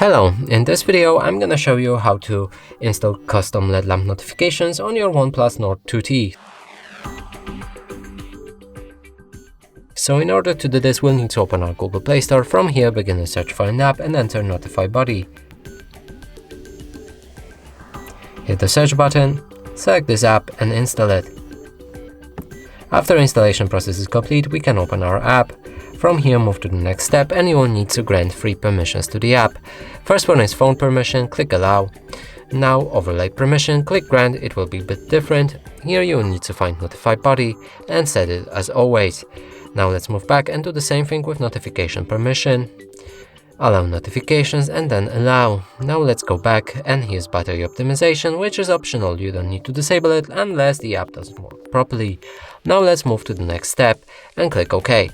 Hello, in this video I'm gonna show you how to install custom LED lamp notifications on your OnePlus Nord 2T. So in order to do this, we'll need to open our Google Play Store. From here, begin a search for an app and enter NotifyBuddy. Hit the search button, select this app and install it. After installation process is complete, we can open our app. From here, move to the next step and you will need to grant 3 permissions to the app. First one is phone permission, click allow. Now overlay permission, click grant, it will be a bit different. Here you will need to find NotifyBuddy and set it as always. Now let's move back and do the same thing with notification permission. Allow notifications and then allow. Now let's go back and here's battery optimization, which is optional, you don't need to disable it unless the app doesn't work properly. Now let's move to the next step and click OK.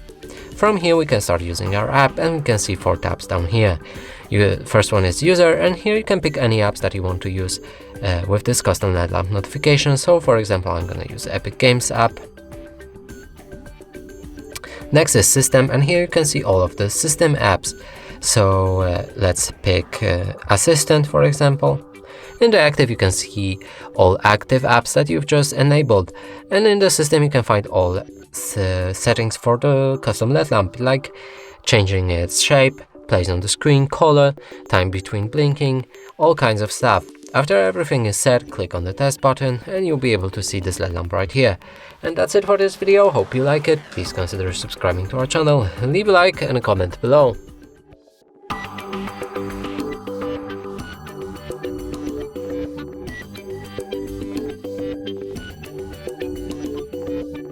From here we can start using our app and we can see 4 tabs down here. First one is user, and here you can pick any apps that you want to use with this custom LED lamp notification. So for example, I'm gonna use Epic Games app. Next is system, and here you can see all of the system apps. So let's pick Assistant, for example. In the active, you can see all active apps that you've just enabled. And in the system, you can find all settings for the custom LED lamp, like changing its shape, place on the screen, color, time between blinking, all kinds of stuff. After everything is set, click on the test button and you'll be able to see this LED lamp right here. And that's it for this video. Hope you like it. Please consider subscribing to our channel, leave a like and a comment below.